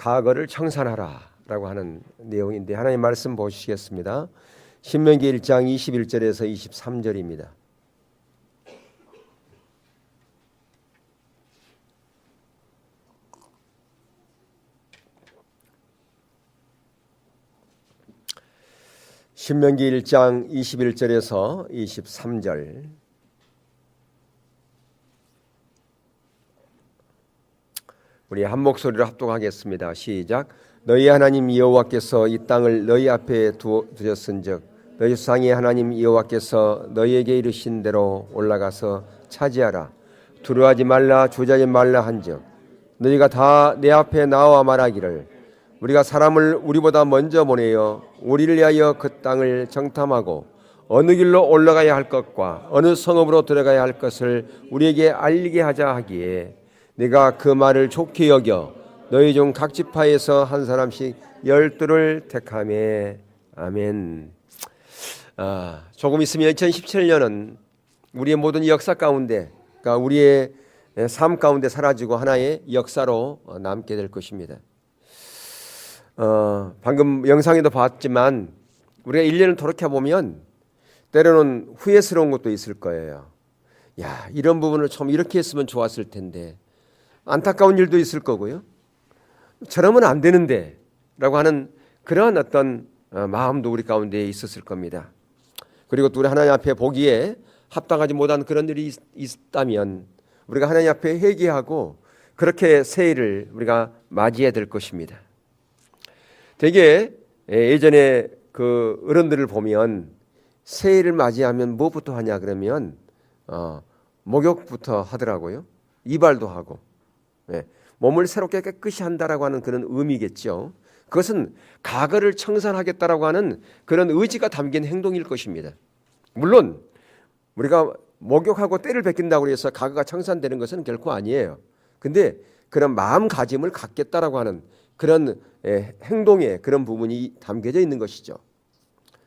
과거를 청산하라 라고 하는 내용인데, 하나님 말씀 보시겠습니다. 신명기 1장 21절에서 23절입니다. 신명기 1장 21절에서 23절. 우리 한 목소리로 합독하겠습니다. 시작. 너희 하나님 여호와께서 이 땅을 너희 앞에 두셨은즉 너희 조상의 하나님 여호와께서 너희에게 이르신 대로 올라가서 차지하라. 두려워하지 말라 주저하지 말라 한즉 너희가 다 내 앞에 나와 말하기를 우리가 사람을 우리보다 먼저 보내어 우리를 위하여 그 땅을 정탐하고 어느 길로 올라가야 할 것과 어느 성읍으로 들어가야 할 것을 우리에게 알리게 하자 하기에 네가 그 말을 좋게 여겨 너희 중 각 지파에서 한 사람씩 12를 택하매. 아멘. 조금 있으면 2017년은 우리의 모든 역사 가운데, 그러니까 우리의 삶 가운데 사라지고 하나의 역사로 남게 될 것입니다. 방금 영상에도 봤지만 우리가 1년을 돌이켜보면 때로는 후회스러운 것도 있을 거예요. 야, 이런 부분을 좀 이렇게 했으면 좋았을 텐데, 안타까운 일도 있을 거고요. 저러면 안 되는데 라고 하는 그러한 어떤 마음도 우리 가운데 있었을 겁니다. 그리고 또 우리 하나님 앞에 보기에 합당하지 못한 그런 일이 있다면 우리가 하나님 앞에 회개하고 그렇게 새해를 우리가 맞이해야 될 것입니다. 되게 예전에 그 어른들을 보면 새해를 맞이하면 무엇부터 하냐 그러면 목욕부터 하더라고요. 이발도 하고. 몸을 새롭게 깨끗이 한다라고 하는 그런 의미겠죠. 그것은 과거를 청산하겠다라고 하는 그런 의지가 담긴 행동일 것입니다. 물론 우리가 목욕하고 때를 벗긴다고 해서 과거가 청산되는 것은 결코 아니에요. 근데 그런 마음가짐을 갖겠다라고 하는 그런 행동에 그런 부분이 담겨져 있는 것이죠.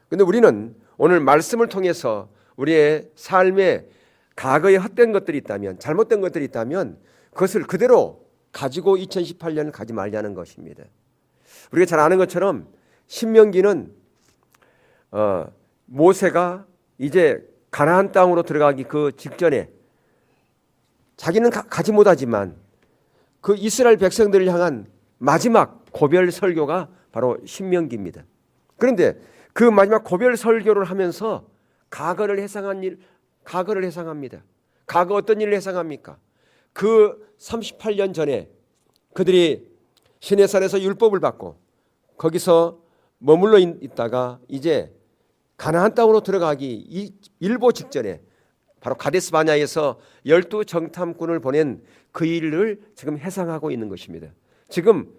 근데 우리는 오늘 말씀을 통해서 우리의 삶에 과거에 헛된 것들이 있다면, 잘못된 것들이 있다면 그것을 그대로 가지고 2018년을 가지 말자는 것입니다. 우리가 잘 아는 것처럼 신명기는 모세가 이제 가나안 땅으로 들어가기 그 직전에 자기는 가지 못하지만 그 이스라엘 백성들을 향한 마지막 고별 설교가 바로 신명기입니다. 그런데 그 마지막 고별 설교를 하면서 과거를 회상합니다. 과거 어떤 일을 회상합니까? 그 38년 전에 그들이 시내산에서 율법을 받고 거기서 머물러 있다가 이제 가나안 땅으로 들어가기 일보 직전에 바로 가데스 바냐에서 12 정탐꾼을 보낸 그 일을 지금 회상하고 있는 것입니다. 지금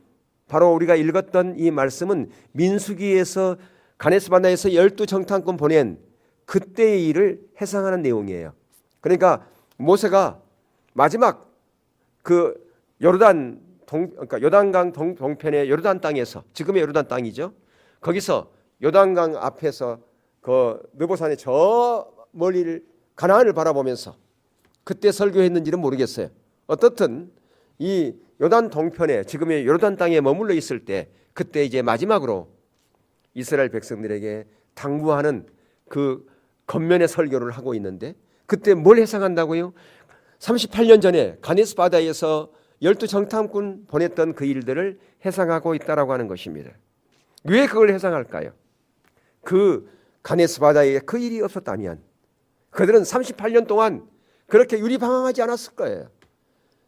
바로 우리가 읽었던 이 말씀은 민수기에서 가데스 바냐에서 12 정탐꾼 보낸 그때의 일을 회상하는 내용이에요. 그러니까 모세가 마지막 그 그러니까 요단강 동편의 요르단 땅에서, 지금의 요르단 땅이죠. 거기서 요단강 앞에서 그 느보산의 저 멀리를 가나안을 바라보면서 그때 설교했는지는 모르겠어요. 어떻든 이 요단 동편에 지금의 요르단 땅에 머물러 있을 때 그때 이제 마지막으로 이스라엘 백성들에게 당부하는 그 겉면의 설교를 하고 있는데 그때 뭘 회상한다고요? 38년 전에 가데스 바다에서 12 정탐꾼 보냈던 그 일들을 회상하고 있다라고 하는 것입니다. 왜 그걸 회상할까요? 그 가데스 바다에 그 일이 없었다면 그들은 38년 동안 그렇게 유리방황하지 않았을 거예요.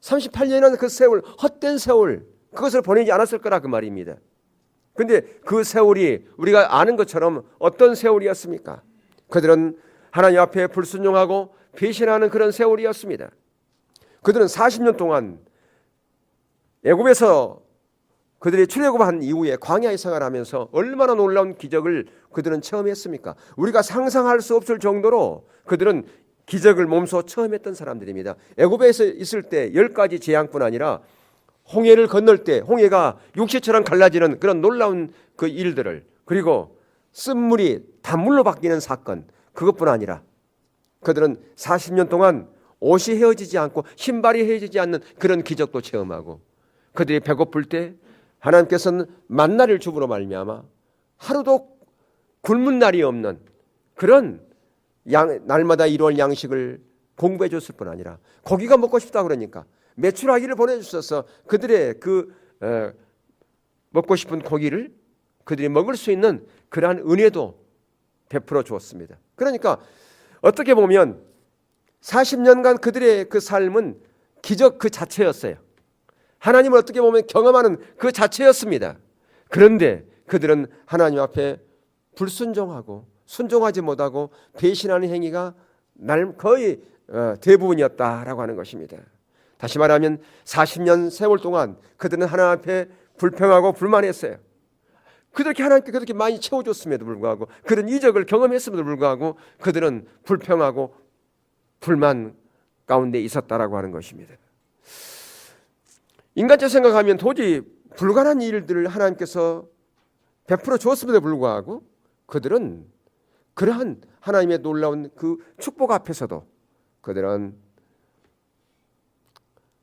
38년은 그 세월, 헛된 세월, 그것을 보내지 않았을 거라 그 말입니다. 그런데 그 세월이 우리가 아는 것처럼 어떤 세월이었습니까? 그들은 하나님 앞에 불순종하고 배신하는 그런 세월이었습니다. 그들은 40년 동안 애굽에서 그들이 출애굽한 이후에 광야의 생활하면서 얼마나 놀라운 기적을 그들은 체험했습니까? 우리가 상상할 수 없을 정도로 그들은 기적을 몸소 체험했던 사람들입니다. 애굽에서 있을 때 10가지 재앙뿐 아니라 홍해를 건널 때 홍해가 육시처럼 갈라지는 그런 놀라운 그 일들을, 그리고 쓴물이 단물로 바뀌는 사건, 그것뿐 아니라 그들은 40년 동안 옷이 헤어지지 않고 신발이 헤어지지 않는 그런 기적도 체험하고, 그들이 배고플 때 하나님께서는 만나를 줌으로 말미암아 하루도 굶은 날이 없는 그런 날마다 이루어질 양식을 공부해 줬을 뿐 아니라 고기가 먹고 싶다 그러니까 메추라기를 보내주셔서 그들의 먹고 싶은 고기를 그들이 먹을 수 있는 그러한 은혜도 베풀어 주었습니다. 그러니까 어떻게 보면 40년간 그들의 그 삶은 기적 그 자체였어요. 하나님을 어떻게 보면 경험하는 그 자체였습니다. 그런데 그들은 하나님 앞에 불순종하고 순종하지 못하고 배신하는 행위가 거의 대부분이었다라고 하는 것입니다. 다시 말하면 40년 세월 동안 그들은 하나님 앞에 불평하고 불만했어요. 그렇게 하나님께 그렇게 많이 채워줬음에도 불구하고 그런 이적을 경험했음에도 불구하고 그들은 불평하고 불만 가운데 있었다라고 하는 것입니다. 인간적으로 생각하면 도저히 불가능한 일들을 하나님께서 베풀어 주었음에도 불구하고 그들은 그러한 하나님의 놀라운 그 축복 앞에서도 그들은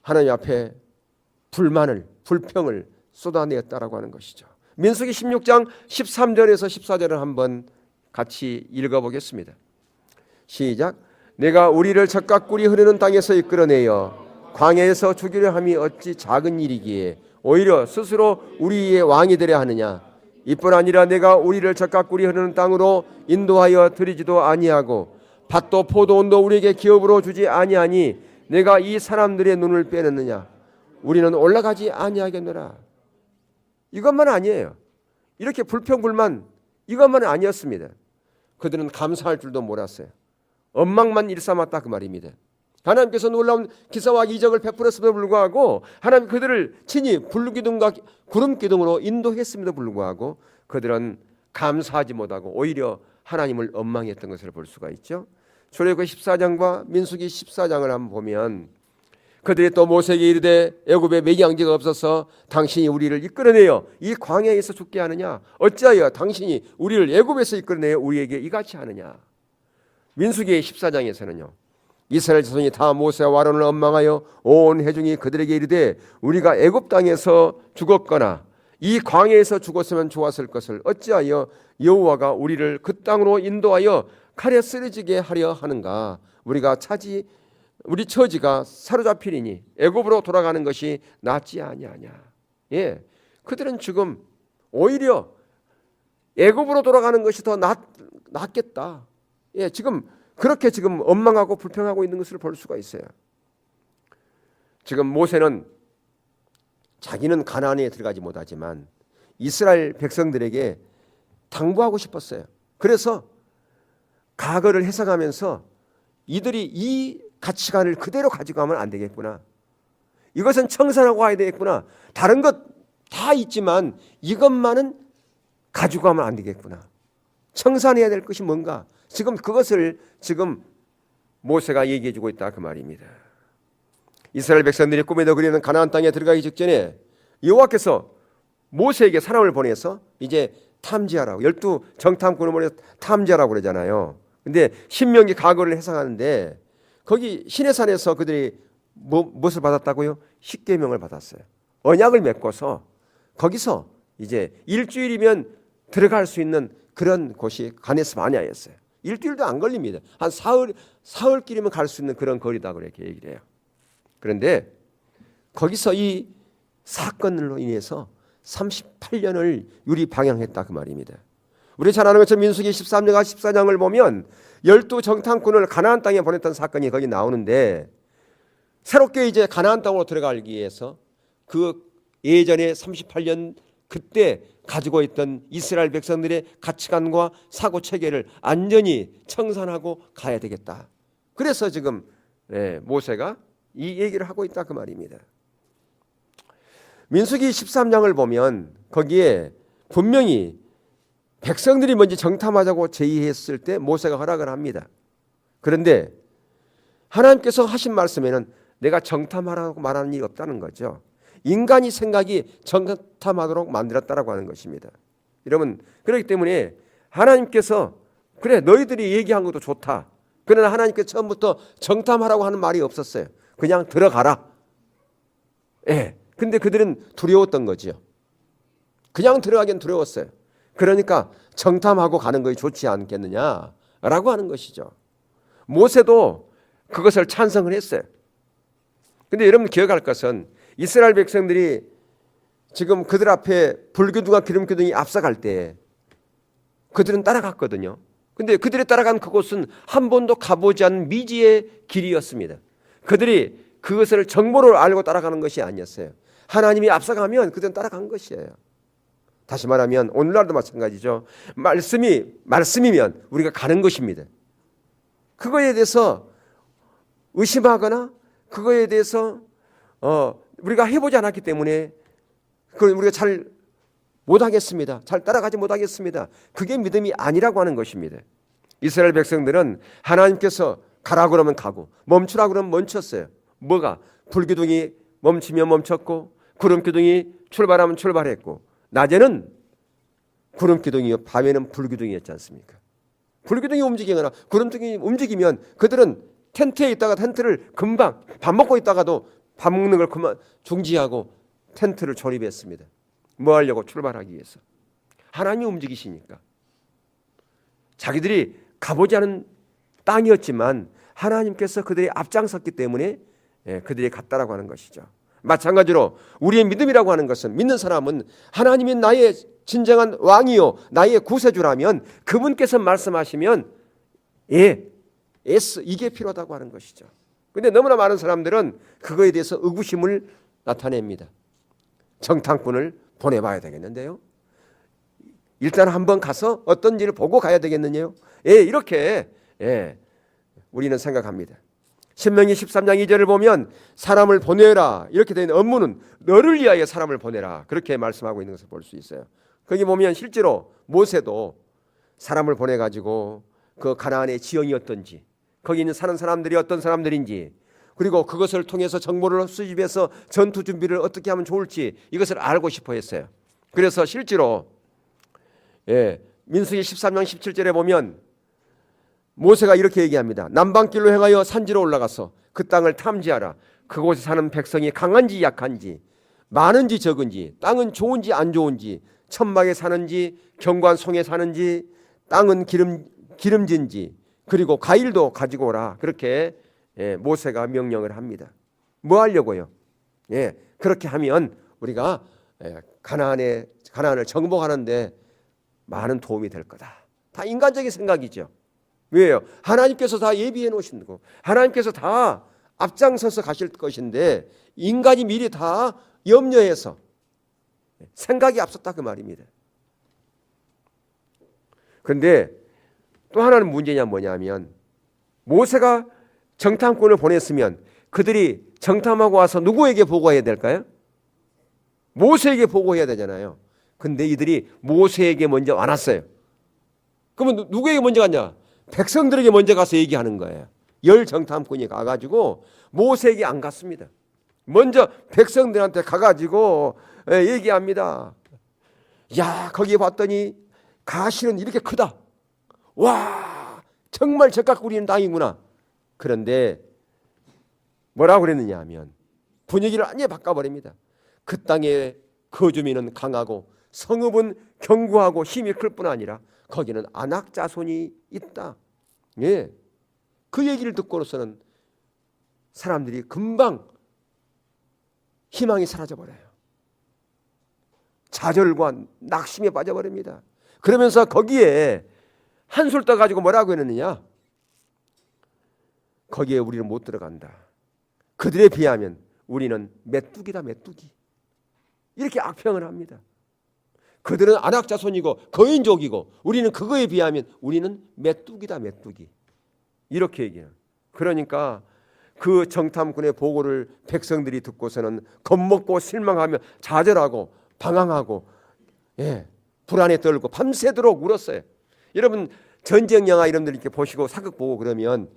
하나님 앞에 불평을 쏟아내었다라고 하는 것이죠. 민수기 16장 13절에서 14절을 한번 같이 읽어보겠습니다. 시작. 내가 우리를 적각 꿀이 흐르는 땅에서 이끌어내어 광야에서 죽이려 함이 어찌 작은 일이기에 오히려 스스로 우리의 왕이 되려 하느냐. 이뿐 아니라 내가 우리를 적각 꿀이 흐르는 땅으로 인도하여 드리지도 아니하고 밭도 포도원도 우리에게 기업으로 주지 아니하니 내가 이 사람들의 눈을 빼느냐. 우리는 올라가지 아니하겠노라. 이것만 아니에요. 이렇게 불평불만 이것만 아니었습니다. 그들은 감사할 줄도 몰랐어요. 엉망만 일삼았다 그 말입니다. 하나님께서 놀라운 기사와 이적을 베풀었음에도 불구하고 하나님 그들을 친히 불기둥과 구름기둥으로 인도했음에도 불구하고 그들은 감사하지 못하고 오히려 하나님을 엉망했던 것을 볼 수가 있죠. 출애굽기 14장과 민수기 14장을 한번 보면 그들이 또 모세에게 이르되 애굽에 매장지가 없어서 당신이 우리를 이끌어내어 이 광야에서 죽게 하느냐. 어찌하여 당신이 우리를 애굽에서 이끌어내어 우리에게 이같이 하느냐. 민수기 14장에서는요. 이스라엘 자손이 다 모세와 아론을 원망하여 온 회중이 그들에게 이르되 우리가 애굽 땅에서 죽었거나 이 광야에서 죽었으면 좋았을 것을 어찌하여 여호와가 우리를 그 땅으로 인도하여 칼에 쓰러지게 하려 하는가. 우리 처지가 사로잡히리니 애굽으로 돌아가는 것이 낫지 아니하냐. 예, 그들은 지금 오히려 애굽으로 돌아가는 것이 더 낫겠다. 예, 그렇게 지금 원망하고 불평하고 있는 것을 볼 수가 있어요. 지금 모세는 자기는 가나안에 들어가지 못하지만 이스라엘 백성들에게 당부하고 싶었어요. 그래서 과거를 해석하면서 이들이 이 가치관을 그대로 가지고 가면 안 되겠구나. 이것은 청산하고 와야 되겠구나. 다른 것 다 있지만 이것만은 가지고 가면 안 되겠구나. 청산해야 될 것이 뭔가. 그것을 모세가 얘기해 주고 있다 그 말입니다. 이스라엘 백성들이 꿈에도 그리는 가나안 땅에 들어가기 직전에 여호와께서 모세에게 사람을 보내서 이제 탐지하라고 12 정탐꾼을 보내서 탐지하라고 그러잖아요. 근데 신명기 과거를 해석하는데 거기 시내산에서 그들이 무엇을 받았다고요? 십계명을 받았어요. 언약을 맺고서 거기서 이제 일주일이면 들어갈 수 있는 그런 곳이 가네스 바네아였어요. 일주일도 안 걸립니다. 한 사흘길이면 갈 수 있는 그런 거리다 그렇게 얘기를 해요. 그런데 거기서 이 사건으로 인해서 38년을 유리방향했다 그 말입니다. 우리 잘 아는 것처럼 민수기 13장과 14장을 보면 12 정탐꾼을 가나안 땅에 보냈던 사건이 거기 나오는데 새롭게 이제 가나안 땅으로 들어가기 위해서 그 예전에 38년 그때 가지고 있던 이스라엘 백성들의 가치관과 사고 체계를 완전히 청산하고 가야 되겠다. 그래서 지금 모세가 이 얘기를 하고 있다 그 말입니다. 민수기 13장을 보면 거기에 분명히 백성들이 먼저 정탐하자고 제의했을 때 모세가 허락을 합니다. 그런데 하나님께서 하신 말씀에는 내가 정탐하라고 말하는 일이 없다는 거죠. 인간이 생각이 정탐하도록 만들었다라고 하는 것입니다. 여러분 그렇기 때문에 하나님께서 그래 너희들이 얘기한 것도 좋다. 그러나 하나님께서 처음부터 정탐하라고 하는 말이 없었어요. 그냥 들어가라. 예. 근데 그들은 두려웠던 거죠. 그냥 들어가긴 두려웠어요. 그러니까 정탐하고 가는 것이 좋지 않겠느냐라고 하는 것이죠. 모세도 그것을 찬성을 했어요. 근데 여러분 기억할 것은 이스라엘 백성들이 지금 그들 앞에 불기둥과 기름기둥이 앞서갈 때 그들은 따라갔거든요. 근데 그들이 따라간 그곳은 한 번도 가보지 않은 미지의 길이었습니다. 그들이 그것을 정보를 알고 따라가는 것이 아니었어요. 하나님이 앞서가면 그들은 따라간 것이에요. 다시 말하면 오늘날도 마찬가지죠. 말씀이면 우리가 가는 것입니다. 그거에 대해서 의심하거나 그거에 대해서 우리가 해보지 않았기 때문에 그걸 우리가 잘 못하겠습니다. 잘 따라가지 못하겠습니다. 그게 믿음이 아니라고 하는 것입니다. 이스라엘 백성들은 하나님께서 가라 그러면 가고 멈추라 그러면 멈췄어요. 뭐가? 불기둥이 멈추면 멈췄고 구름기둥이 출발하면 출발했고 낮에는 구름기둥이요 밤에는 불기둥이었지 않습니까? 불기둥이 움직이거나 구름기둥이 움직이면 그들은 텐트에 있다가 텐트를 금방 밥 먹고 있다가도 밥 먹는 걸 그만 중지하고 텐트를 조립했습니다. 뭐 하려고? 출발하기 위해서. 하나님이 움직이시니까. 자기들이 가보지 않은 땅이었지만 하나님께서 그들이 앞장섰기 때문에 그들이 갔다라고 하는 것이죠. 마찬가지로 우리의 믿음이라고 하는 것은 믿는 사람은 하나님이 나의 진정한 왕이요 나의 구세주라면 그분께서 말씀하시면 예스 이게 필요하다고 하는 것이죠. 그런데 너무나 많은 사람들은 그거에 대해서 의구심을 나타냅니다. 정탐꾼을 보내봐야 되겠는데요. 일단 한번 가서 어떤지를 보고 가야 되겠느냐요. 이렇게 우리는 생각합니다. 신명기 13장 2절을 보면 사람을 보내라 이렇게 된 업무는 너를 위하여 사람을 보내라 그렇게 말씀하고 있는 것을 볼 수 있어요. 거기 보면 실제로 모세도 사람을 보내가지고 그 가나안의 지형이 어떤지 거기 있는 사는 사람들이 어떤 사람들인지 그리고 그것을 통해서 정보를 수집해서 전투 준비를 어떻게 하면 좋을지 이것을 알고 싶어 했어요. 그래서 실제로 민수기 13장 17절에 보면 모세가 이렇게 얘기합니다. 남방길로 행하여 산지로 올라가서 그 땅을 탐지하라. 그곳에 사는 백성이 강한지 약한지 많은지 적은지 땅은 좋은지 안 좋은지 천막에 사는지 경관송에 사는지 땅은 기름진지 그리고 과일도 가지고 오라. 그렇게 모세가 명령을 합니다. 뭐 하려고요? 그렇게 하면 우리가 가나안을 정복하는데 많은 도움이 될 거다. 다 인간적인 생각이죠. 왜요? 하나님께서 다 예비해 놓으신 거고 하나님께서 다 앞장서서 가실 것인데 인간이 미리 다 염려해서 생각이 앞섰다 그 말입니다. 그런데 또 하나는 문제냐 뭐냐면 모세가 정탐꾼을 보냈으면 그들이 정탐하고 와서 누구에게 보고해야 될까요? 모세에게 보고해야 되잖아요. 근데 이들이 모세에게 먼저 안 왔어요. 그러면 누구에게 먼저 갔냐? 백성들에게 먼저 가서 얘기하는 거예요. 열 정탐꾼이 가가지고 모세에게 안 갔습니다. 먼저 백성들한테 가가지고 얘기합니다. 야 거기에 봤더니 가시는 이렇게 크다. 와 정말 적각 우리는 땅이구나. 그런데 뭐라고 그랬느냐 하면 분위기를 완전히 바꿔버립니다. 그 땅의 거주민은 강하고 성읍은 견고하고 힘이 클 뿐 아니라 거기는 아낙 자손이 있다. 그 얘기를 듣고로서는 사람들이 금방 희망이 사라져버려요. 좌절과 낙심에 빠져버립니다. 그러면서 거기에 한술 떠가지고 뭐라고 했느냐? 거기에 우리는 못 들어간다. 그들에 비하면 우리는 메뚜기다 메뚜기. 이렇게 악평을 합니다. 그들은 아낙 자손이고 거인족이고 우리는 그거에 비하면 우리는 메뚜기다 메뚜기. 이렇게 얘기해요. 그러니까 그 정탐꾼의 보고를 백성들이 듣고서는 겁먹고 실망하며 좌절하고 방황하고 불안에 떨고 밤새도록 울었어요. 여러분 전쟁 영화 이런 들 이렇게 보시고 사극 보고 그러면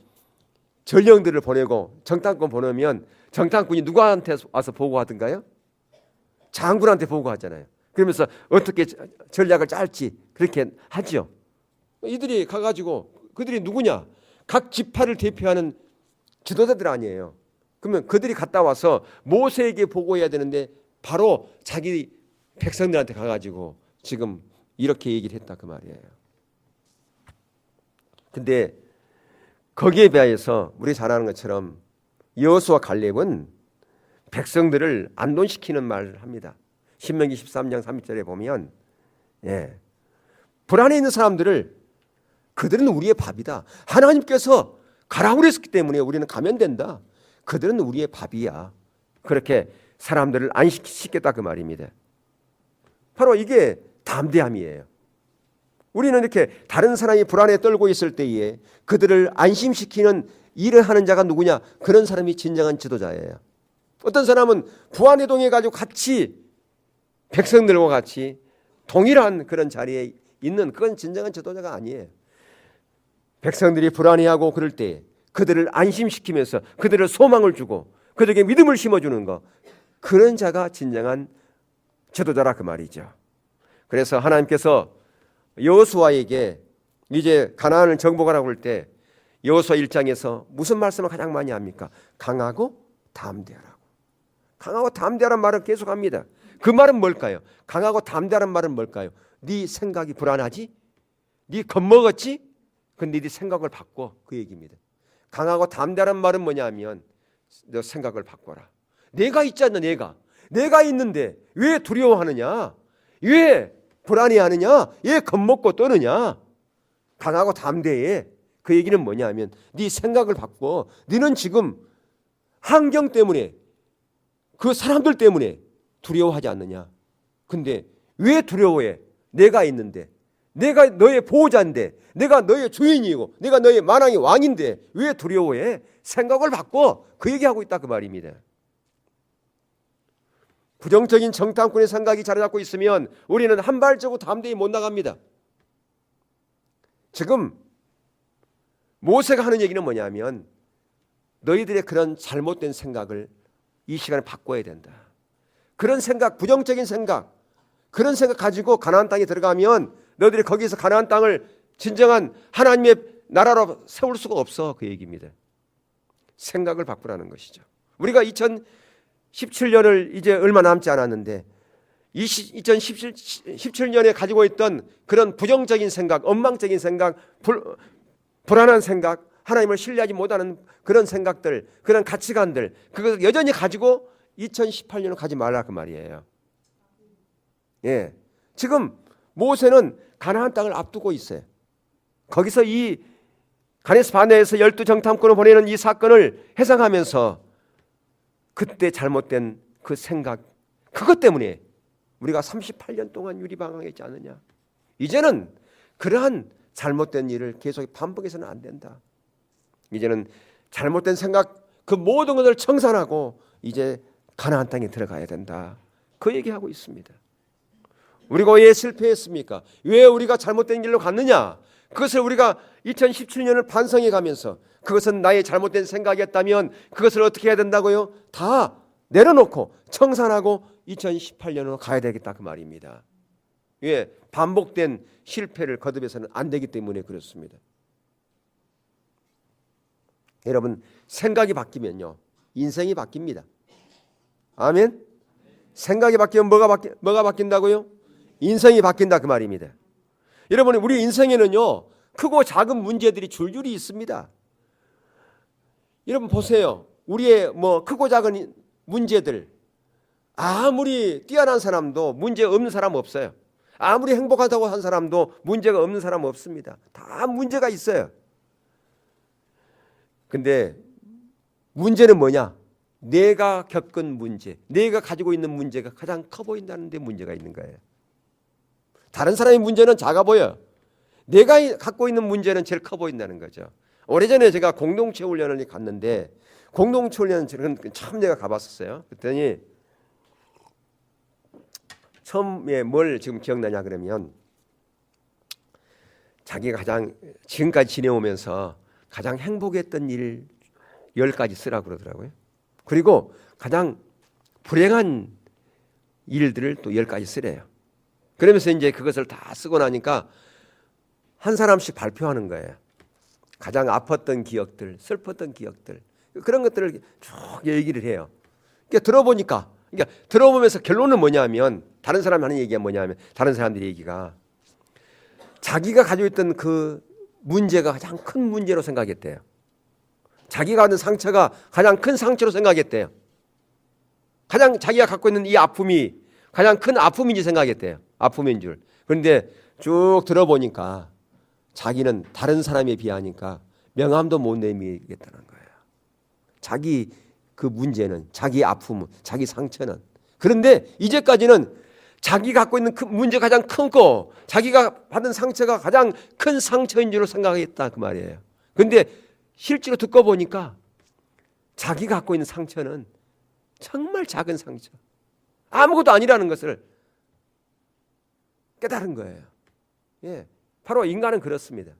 전령들을 보내고 정탐꾼 보내면 정탐꾼이 누구한테 와서 보고하던가요? 장군한테 보고하잖아요. 그러면서 어떻게 전략을 짤지 그렇게 하죠. 이들이 가가지고 그들이 누구냐? 각 지파를 대표하는 지도자들 아니에요. 그러면 그들이 갔다 와서 모세에게 보고해야 되는데 바로 자기 백성들한테 가가지고 지금 이렇게 얘기를 했다 그 말이에요. 근데 거기에 비해서 우리 잘 아는 것처럼 여호수아 갈렙은 백성들을 안돈시키는 말을 합니다. 신명기 13장 30절에 보면 불안해 있는 사람들을 그들은 우리의 밥이다. 하나님께서 가라고 그랬기 때문에 우리는 가면 된다. 그들은 우리의 밥이야. 그렇게 사람들을 안식시켰다 그 말입니다. 바로 이게 담대함이에요. 우리는 이렇게 다른 사람이 불안에 떨고 있을 때에 그들을 안심시키는 일을 하는 자가 누구냐? 그런 사람이 진정한 지도자예요. 어떤 사람은 부안해동해 가지고 같이 백성들과 같이 동일한 그런 자리에 있는 그건 진정한 지도자가 아니에요. 백성들이 불안해하고 그럴 때 그들을 안심시키면서 그들을 소망을 주고 그들에게 믿음을 심어주는 것, 그런 자가 진정한 지도자라 그 말이죠. 그래서 하나님께서 여호수아에게 이제 가나안을 정복하라고 할 때 여호수아 1장에서 무슨 말씀을 가장 많이 합니까? 강하고 담대하라고. 강하고 담대하라는 말을 계속합니다. 그 말은 뭘까요? 강하고 담대하라는 말은 뭘까요? 네 생각이 불안하지? 네 겁먹었지? 근데 네 생각을 바꿔, 그 얘기입니다. 강하고 담대하라는 말은 뭐냐면 너 생각을 바꿔라. 내가 있잖아. 내가 있는데 왜 두려워하느냐? 왜 불안해하느냐? 왜 겁먹고 떠느냐? 강하고 담대해. 그 얘기는 뭐냐면 네 생각을 바꿔. 너는 지금 환경 때문에 그 사람들 때문에 두려워하지 않느냐? 근데 왜 두려워해? 내가 있는데, 내가 너의 보호자인데, 내가 너의 주인이고, 내가 너의 만왕의 왕인데 왜 두려워해? 생각을 바꿔. 그 얘기하고 있다 그 말입니다. 부정적인 정탐꾼의 생각이 자리 잡고 있으면 우리는 한 발자국 담대히 못 나갑니다. 지금 모세가 하는 얘기는 뭐냐면 너희들의 그런 잘못된 생각을 이 시간에 바꿔야 된다. 그런 생각, 부정적인 생각, 그런 생각 가지고 가나안 땅에 들어가면 너희들이 거기서 가나안 땅을 진정한 하나님의 나라로 세울 수가 없어. 그 얘기입니다. 생각을 바꾸라는 것이죠. 우리가 2017년을 이제 얼마 남지 않았는데 2017년에 가지고 있던 그런 부정적인 생각, 엉망적인 생각, 불안한 생각, 하나님을 신뢰하지 못하는 그런 생각들, 그런 가치관들, 그것을 여전히 가지고 2018년을 가지 말라 그 말이에요. 예, 지금 모세는 가나안 땅을 앞두고 있어요. 거기서 이 가데스 바네아에서 12정탐꾼을 보내는 이 사건을 회상하면서 그때 잘못된 그 생각, 그것 때문에 우리가 38년 동안 유리방황했지 않느냐. 이제는 그러한 잘못된 일을 계속 반복해서는 안 된다. 이제는 잘못된 생각, 그 모든 것을 청산하고 이제 가나안 땅에 들어가야 된다. 그 얘기하고 있습니다. 우리가 왜 실패했습니까? 왜 우리가 잘못된 길로 갔느냐? 그것을 우리가 2017년을 반성해 가면서 그것은 나의 잘못된 생각이었다면 그것을 어떻게 해야 된다고요? 다 내려놓고 청산하고 2018년으로 가야 되겠다 그 말입니다. 왜? 반복된 실패를 거듭해서는 안 되기 때문에 그렇습니다. 여러분, 생각이 바뀌면요 인생이 바뀝니다. 아멘. 생각이 바뀌면 뭐가 바뀐다고요? 인생이 바뀐다 그 말입니다. 여러분, 우리 인생에는요 크고 작은 문제들이 줄줄이 있습니다. 여러분 보세요. 우리의 크고 작은 문제들, 아무리 뛰어난 사람도 문제 없는 사람 없어요. 아무리 행복하다고 한 사람도 문제가 없는 사람 없습니다. 다 문제가 있어요. 근데 문제는 뭐냐? 내가 겪은 문제, 내가 가지고 있는 문제가 가장 커 보인다는 데 문제가 있는 거예요. 다른 사람의 문제는 작아 보여요. 내가 갖고 있는 문제는 제일 커 보인다는 거죠. 오래전에 제가 공동체 훈련을 갔는데, 공동체 훈련은 참 내가 가봤었어요. 그랬더니 처음에 뭘 지금 기억나냐 그러면 자기가 가장 지금까지 지내오면서 가장 행복했던 일 10가지 쓰라고 그러더라고요. 그리고 가장 불행한 일들을 또 10가지 쓰래요. 그러면서 이제 그것을 다 쓰고 나니까 한 사람씩 발표하는 거예요. 가장 아팠던 기억들, 슬펐던 기억들, 그런 것들을 쭉 얘기를 해요. 그러니까 들어보면서 결론은 뭐냐면 다른 사람이 하는 얘기가 뭐냐면 다른 사람들의 얘기가 자기가 가지고 있던 그 문제가 가장 큰 문제로 생각했대요. 자기가 받은 상처가 가장 큰 상처로 생각했대요. 가장 자기가 갖고 있는 이 아픔이 가장 큰 아픔인지 생각했대요. 아픔인 줄. 그런데 쭉 들어보니까 자기는 다른 사람에 비하니까 명함도 못 내미겠다는 거예요. 자기 그 문제는, 자기 아픔은, 자기 상처는. 그런데 이제까지는 자기 갖고 있는 그 문제가 가장 큰 거, 자기가 받은 상처가 가장 큰 상처인 줄로 생각했다 그 말이에요. 그런데 실제로 듣고 보니까 자기가 갖고 있는 상처는 정말 작은 상처, 아무것도 아니라는 것을 깨달은 거예요. 예, 바로 인간은 그렇습니다.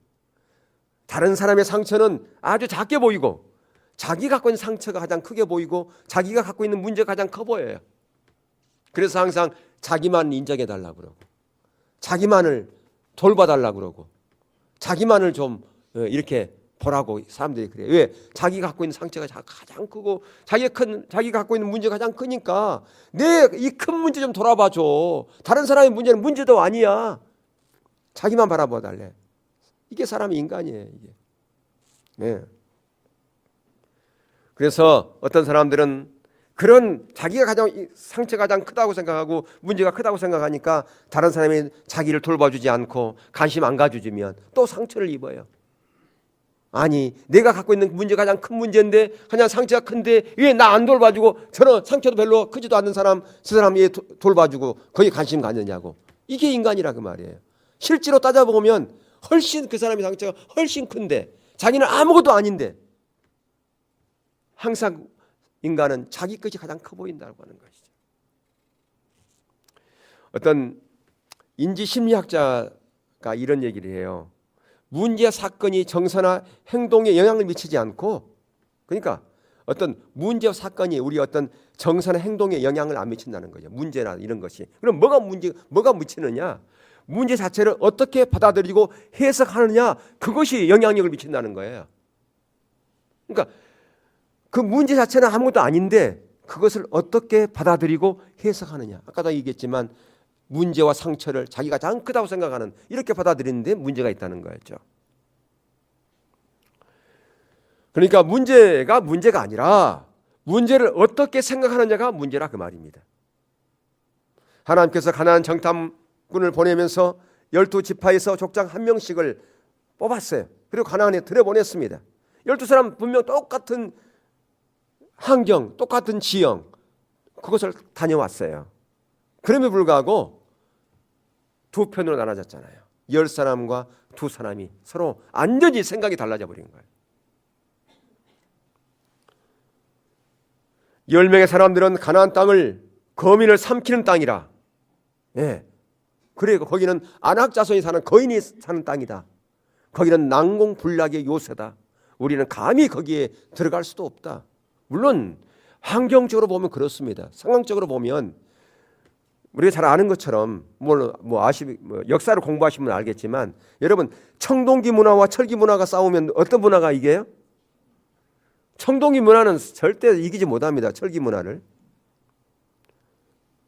다른 사람의 상처는 아주 작게 보이고 자기가 갖고 있는 상처가 가장 크게 보이고 자기가 갖고 있는 문제가 가장 커 보여요. 그래서 항상 자기만 인정해 달라고 그러고 자기만을 돌봐달라고 그러고 자기만을 좀 이렇게 보라고 사람들이 그래요. 왜? 자기가 갖고 있는 상처가 가장 크고 자기가 갖고 있는 문제가 가장 크니까 내 이 큰 문제 좀 돌아봐줘. 다른 사람의 문제는 문제도 아니야. 자기만 바라봐 달래. 이게 사람의 인간이에요. 이게. 네. 그래서 어떤 사람들은 그런 자기가 가장 상처가 가장 크다고 생각하고 문제가 크다고 생각하니까 다른 사람이 자기를 돌봐주지 않고 관심 안 가져주면 또 상처를 입어요. 아니 내가 갖고 있는 문제가 가장 큰 문제인데 그냥 상처가 큰데 왜 나 안 돌봐주고 저는 상처도 별로 크지도 않는 사람 저 사람 왜 돌봐주고 거기에 관심 갖느냐고. 이게 인간이라 그 말이에요. 실제로 따져보면 훨씬 그 사람의 상처가 훨씬 큰데 자기는 아무것도 아닌데 항상 인간은 자기 것이 가장 커 보인다고 하는 것이죠. 어떤 인지심리학자가 이런 얘기를 해요. 문제 사건이 정서나 행동에 영향을 미치지 않고, 그러니까 어떤 문제 사건이 우리 어떤 정서나 행동에 영향을 안 미친다는 거죠. 문제나 이런 것이. 그럼 뭐가 미치느냐? 문제 자체를 어떻게 받아들이고 해석하느냐, 그것이 영향력을 미친다는 거예요. 그러니까 그 문제 자체는 아무것도 아닌데 그것을 어떻게 받아들이고 해석하느냐. 아까도 얘기했지만 문제와 상처를 자기가 가장 크다고 생각하는 이렇게 받아들이는데 문제가 있다는 거였죠. 그러니까 문제가 아니라 문제를 어떻게 생각하느냐가 문제라 그 말입니다. 하나님께서 가나안 정탐꾼을 보내면서 12지파에서 족장 한 명씩을 뽑았어요. 그리고 가나안에 들여보냈습니다. 12사람 분명 똑같은 환경, 똑같은 지형, 그것을 다녀왔어요. 그럼에도 불구하고 두 편으로 나눠졌잖아요. 10사람과 두 사람이 서로 완전히 생각이 달라져 버린 거예요. 10명의 사람들은 가나안 땅을 거민을 삼키는 땅이라. 예. 그리고 거기는 아낙 자손이 사는 거인이 사는 땅이다. 거기는 난공불락의 요새다. 우리는 감히 거기에 들어갈 수도 없다. 물론 환경적으로 보면 그렇습니다. 상황적으로 보면 우리가 잘 아는 것처럼 역사를 공부하시면 알겠지만 여러분 청동기 문화와 철기 문화가 싸우면 어떤 문화가 이겨요? 청동기 문화는 절대 이기지 못합니다. 철기 문화를.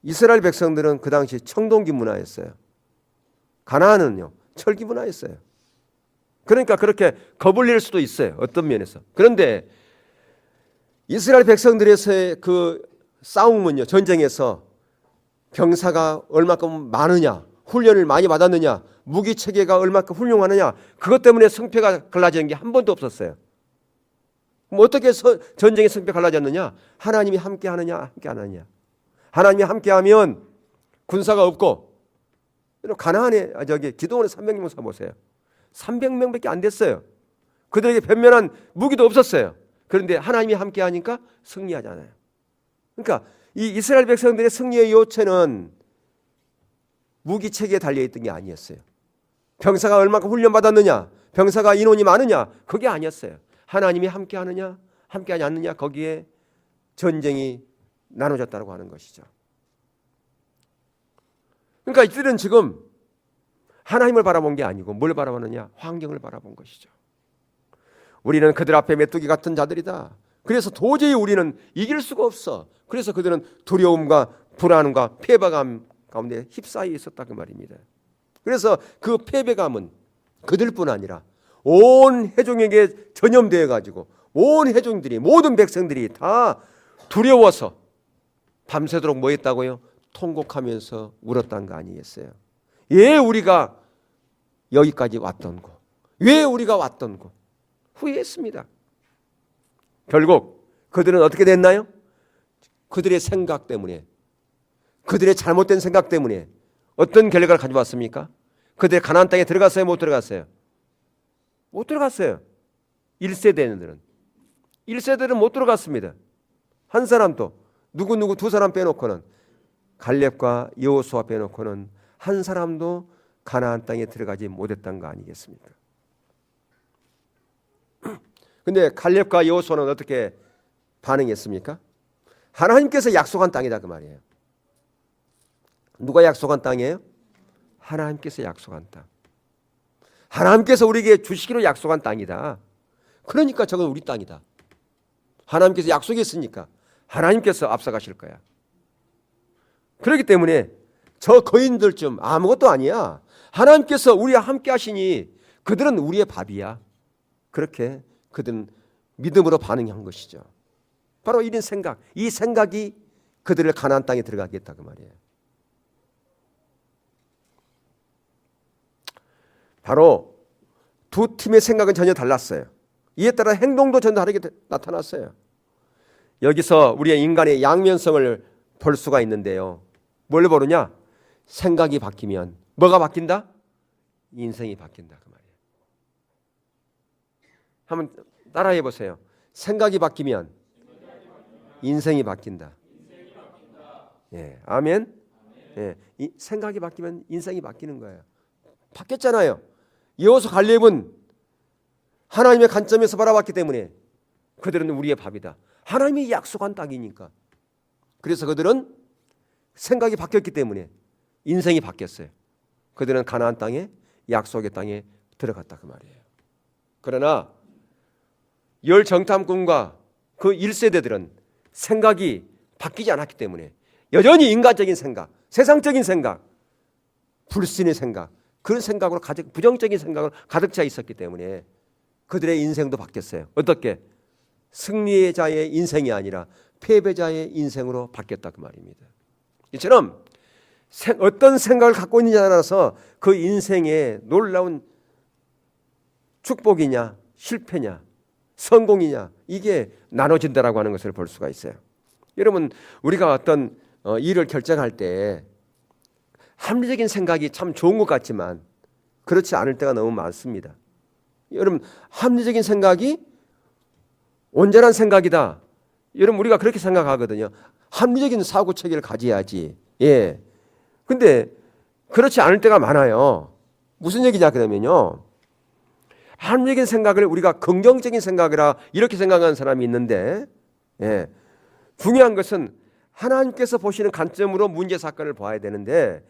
이스라엘 백성들은 그 당시 청동기 문화였어요. 가나안은요 철기 문화였어요. 그러니까 그렇게 겁을 낼 수도 있어요. 어떤 면에서. 그런데 이스라엘 백성들에서의 그 싸움은요, 전쟁에서 병사가 얼마큼 많으냐, 훈련을 많이 받았느냐, 무기 체계가 얼마큼 훌륭하느냐, 그것 때문에 승패가 갈라지는 게 한 번도 없었어요. 그럼 어떻게 전쟁의 승패가 갈라졌느냐? 하나님이 함께 하느냐, 함께 안 하느냐. 하나님이 함께하면 군사가 없고, 가나안에 기드온의 300명 보세요. 300명밖에 안 됐어요. 그들에게 변면한 무기도 없었어요. 그런데 하나님이 함께 하니까 승리하잖아요. 그러니까 이 이스라엘 백성들의 승리의 요체는 무기 체계에 달려있던 게 아니었어요. 병사가 얼마큼 훈련받았느냐, 병사가 인원이 많으냐, 그게 아니었어요. 하나님이 함께 하느냐, 함께 하지 않느냐, 거기에 전쟁이 나눠졌다고 하는 것이죠. 그러니까 이들은 지금 하나님을 바라본 게 아니고 뭘 바라보느냐, 환경을 바라본 것이죠. 우리는 그들 앞에 메뚜기 같은 자들이다. 그래서 도저히 우리는 이길 수가 없어. 그래서 그들은 두려움과 불안과 패배감 가운데 휩싸여 있었다 그 말입니다. 그래서 그 패배감은 그들뿐 아니라 온 회중에게 전염되어 가지고 온 회중들이 모든 백성들이 다 두려워서 밤새도록 뭐 했다고요? 통곡하면서 울었다는 거 아니겠어요? 왜 우리가 여기까지 왔던 거? 왜 우리가 왔던 거? 후회했습니다. 결국 그들은 어떻게 됐나요? 그들의 생각 때문에, 그들의 잘못된 생각 때문에 어떤 결과를 가져왔습니까? 그들의 가나안 땅에 들어갔어요? 못 들어갔어요? 못 들어갔어요. 1세대들은 못 들어갔습니다. 한 사람도 누구 두 사람 빼놓고는, 갈렙과 여호수아 빼놓고는 한 사람도 가나안 땅에 들어가지 못했던 거 아니겠습니까? 근데 갈렙과 여호수아는 어떻게 반응했습니까? 하나님께서 약속한 땅이다 그 말이에요. 누가 약속한 땅이에요? 하나님께서 약속한 땅. 하나님께서 우리에게 주시기로 약속한 땅이다. 그러니까 저건 우리 땅이다. 하나님께서 약속했으니까 하나님께서 앞서가실 거야. 그렇기 때문에 저 거인들 좀 아무것도 아니야. 하나님께서 우리와 함께 하시니 그들은 우리의 밥이야. 그렇게 그들은 믿음으로 반응한 것이죠. 바로 이런 생각, 이 생각이 그들을 가나안 땅에 들어가게 했다 그 말이에요. 바로 두 팀의 생각은 전혀 달랐어요. 이에 따라 행동도 전혀 다르게 나타났어요. 여기서 우리의 인간의 양면성을 볼 수가 있는데요. 뭘 보느냐? 생각이 바뀌면 뭐가 바뀐다? 인생이 바뀐다 그 말이에요. 한번 따라해 보세요. 생각이 바뀌면 인생이 바뀐다. 예, 아멘. 예, 생각이 바뀌면 인생이 바뀌는 거예요. 바뀌었잖아요. 여호수아 갈렙은 하나님의 관점에서 바라봤기 때문에 그들은 우리의 밥이다. 하나님이 약속한 땅이니까. 그래서 그들은 생각이 바뀌었기 때문에 인생이 바뀌었어요. 그들은 가나안 땅에, 약속의 땅에 들어갔다 그 말이에요. 그러나 열 정탐꾼과 그 1세대들은 생각이 바뀌지 않았기 때문에 여전히 인간적인 생각, 세상적인 생각, 불신의 생각, 그런 생각으로 부정적인 생각으로 가득 차 있었기 때문에 그들의 인생도 바뀌었어요. 어떻게? 승리자의 인생이 아니라 패배자의 인생으로 바뀌었다 그 말입니다. 이처럼 어떤 생각을 갖고 있느냐에 따라서 그 인생의 놀라운 축복이냐 실패냐 성공이냐 이게 나눠진다라고 하는 것을 볼 수가 있어요. 여러분 우리가 어떤 일을 결정할 때 합리적인 생각이 참 좋은 것 같지만 그렇지 않을 때가 너무 많습니다. 여러분 합리적인 생각이 온전한 생각이다. 여러분 우리가 그렇게 생각하거든요. 합리적인 사고 체계를 가져야지. 예. 근데 그렇지 않을 때가 많아요. 무슨 얘기냐 그러면요. 합리적인 생각을 우리가 긍정적인 생각이라 이렇게 생각하는 사람이 있는데 예. 중요한 것은 하나님께서 보시는 관점으로 문제 사건을 봐야 되는데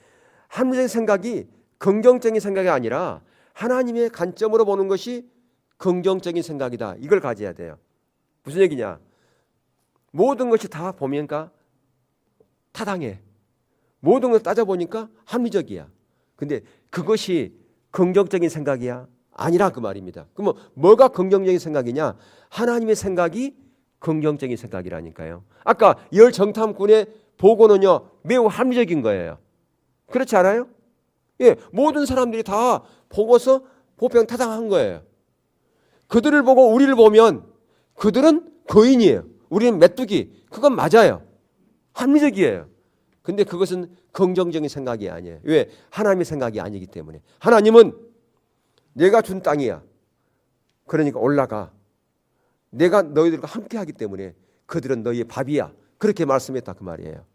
합리적인 생각이 긍정적인 생각이 아니라 하나님의 관점으로 보는 것이 긍정적인 생각이다. 이걸 가져야 돼요. 무슨 얘기냐? 모든 것이 다 보니까 타당해. 모든 걸 따져보니까 합리적이야. 근데 그것이 긍정적인 생각이야? 아니라 그 말입니다. 그럼 뭐가 긍정적인 생각이냐? 하나님의 생각이 긍정적인 생각이라니까요. 아까 열 정탐꾼의 보고는요 매우 합리적인 거예요. 그렇지 않아요? 예, 모든 사람들이 다 보고서 보편 타당한 거예요. 그들을 보고 우리를 보면 그들은 거인이에요. 우리는 메뚜기. 그건 맞아요. 합리적이에요. 근데 그것은 긍정적인 생각이 아니에요. 왜? 하나님의 생각이 아니기 때문에. 하나님은 내가 준 땅이야. 그러니까 올라가. 내가 너희들과 함께 하기 때문에 그들은 너희의 밥이야. 그렇게 말씀했다 그 말이에요.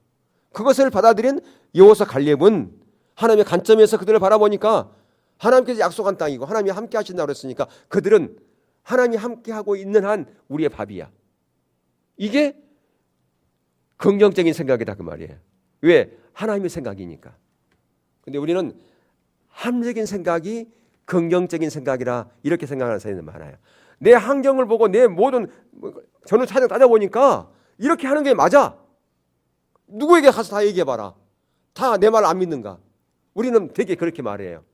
그것을 받아들인 여호수아 갈렙은 하나님의 관점에서 그들을 바라보니까 하나님께서 약속한 땅이고 하나님이 함께 하신다고 그랬으니까 그들은 하나님이 함께 하고 있는 한 우리의 밥이야. 이게 긍정적인 생각이다 그 말이에요. 왜? 하나님의 생각이니까. 근데 우리는 합리적인 생각이 긍정적인 생각이라 이렇게 생각하는 사람이 많아요. 내 환경을 보고 내 모든 전후 차례 따져보니까 이렇게 하는 게 맞아. 누구에게 가서 다 얘기해봐라. 다 내 말 안 믿는가? 우리는 되게 그렇게 말해요.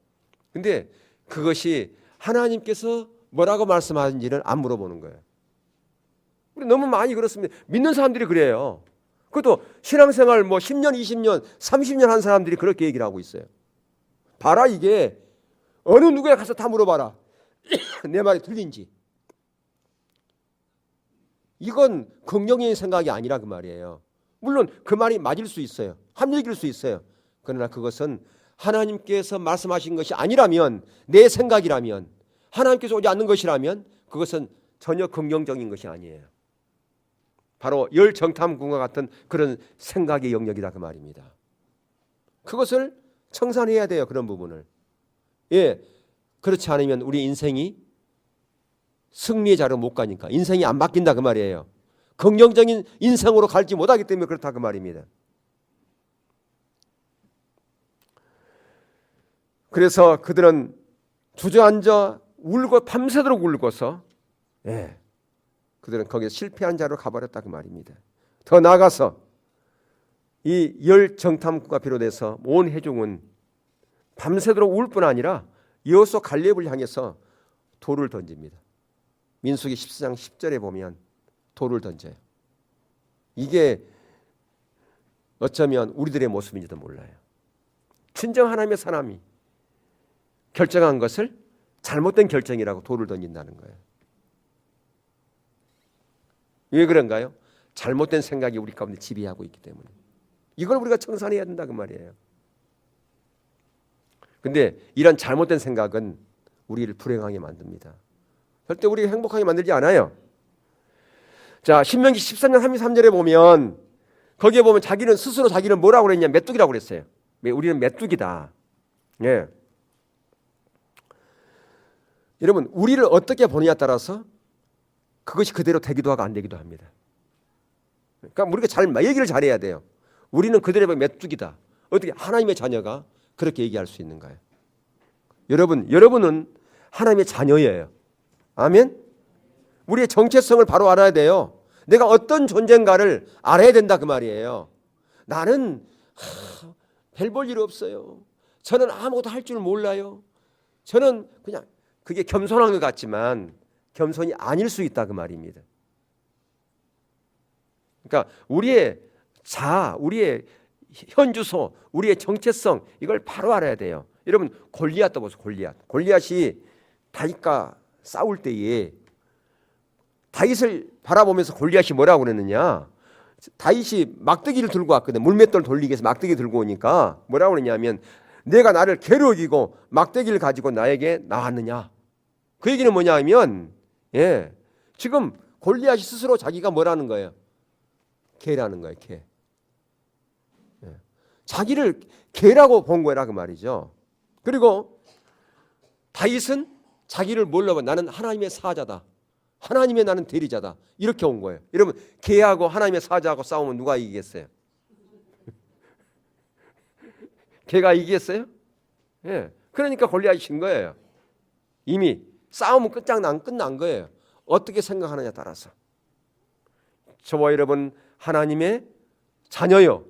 근데 그것이 하나님께서 뭐라고 말씀하는지를 안 물어보는 거예요. 우리 너무 많이 그렇습니다. 믿는 사람들이 그래요. 그것도 신앙생활 뭐 10년, 20년, 30년 한 사람들이 그렇게 얘기를 하고 있어요. 봐라, 이게 어느 누구에 가서 다 물어봐라. 내 말이 틀린지. 이건 긍정적인 생각이 아니라 그 말이에요. 물론 그 말이 맞을 수 있어요. 합리적일 수 있어요. 그러나 그것은 하나님께서 말씀하신 것이 아니라면, 내 생각이라면, 하나님께서 오지 않는 것이라면 그것은 전혀 긍정적인 것이 아니에요. 바로 열정탐꾼과 같은 그런 생각의 영역이다 그 말입니다. 그것을 청산해야 돼요. 그런 부분을. 예, 그렇지 않으면 우리 인생이 승리의 자리로 못 가니까, 인생이 안 바뀐다 그 말이에요. 긍정적인 인생으로 갈지 못하기 때문에 그렇다 그 말입니다. 그래서 그들은 주저앉아 울고 밤새도록 울고서, 예, 그들은 거기서 실패한 자로 가버렸다 그 말입니다. 더 나아가서 이 열 정탐꾼과 비롯해서 온 회중은 밤새도록 울 뿐 아니라 여호수아 갈렙을 향해서 돌을 던집니다. 민수기 14장 10절에 보면 돌을 던져요. 이게 어쩌면 우리들의 모습인지도 몰라요. 진정 하나님의 사람이 결정한 것을 잘못된 결정이라고 돌을 던진다는 거예요. 왜 그런가요? 잘못된 생각이 우리 가운데 지배하고 있기 때문에. 이걸 우리가 청산해야 된다 그 말이에요. 근데 이런 잘못된 생각은 우리를 불행하게 만듭니다. 절대 우리가 행복하게 만들지 않아요. 자, 신명기 13장 33절에 보면, 거기에 보면 자기는 스스로 자기를 뭐라고 그랬냐? 메뚜기라고 그랬어요. 우리는 메뚜기다. 예. 여러분, 우리를 어떻게 보느냐에 따라서 그것이 그대로 되기도 하고 안 되기도 합니다. 그러니까 우리가 잘 얘기를 잘해야 돼요. 우리는 그대로 메뚜기다. 어떻게 하나님의 자녀가 그렇게 얘기할 수 있는가요? 여러분은 하나님의 자녀예요. 아멘? 우리의 정체성을 바로 알아야 돼요. 내가 어떤 존재인가를 알아야 된다 그 말이에요. 나는 별 볼 일 없어요. 저는 아무것도 할 줄 몰라요. 저는 그냥, 그게 겸손한 것 같지만 겸손이 아닐 수 있다 그 말입니다. 그러니까 우리의 자아, 우리의 현주소, 우리의 정체성, 이걸 바로 알아야 돼요. 여러분, 골리앗 보세요. 골리앗이 다윗과 싸울 때에 다윗을 바라보면서 골리앗이 뭐라고 그랬느냐? 다윗이 막대기를 들고 왔거든. 물맷돌 돌리기 위해서 막대기 들고 오니까 뭐라고 그랬냐면, 내가 나를 개로 이기고 막대기를 가지고 나에게 나왔느냐? 그 얘기는 뭐냐면, 예, 지금 골리앗이 스스로 자기가 뭐라는 거예요? 개라는 거예요. 개. 예. 자기를 개라고 본 거라 그 말이죠. 그리고 다윗은 자기를 뭘로 봐? 나는 하나님의 사자다. 하나님의 나는 대리자다. 이렇게 온 거예요. 여러분, 개하고 하나님의 사자하고 싸우면 누가 이기겠어요? 개가 이기겠어요? 예. 그러니까 골리앗이 진 거예요. 이미 싸움은 끝난 거예요. 어떻게 생각하느냐에 따라서. 저와 여러분, 하나님의 자녀요,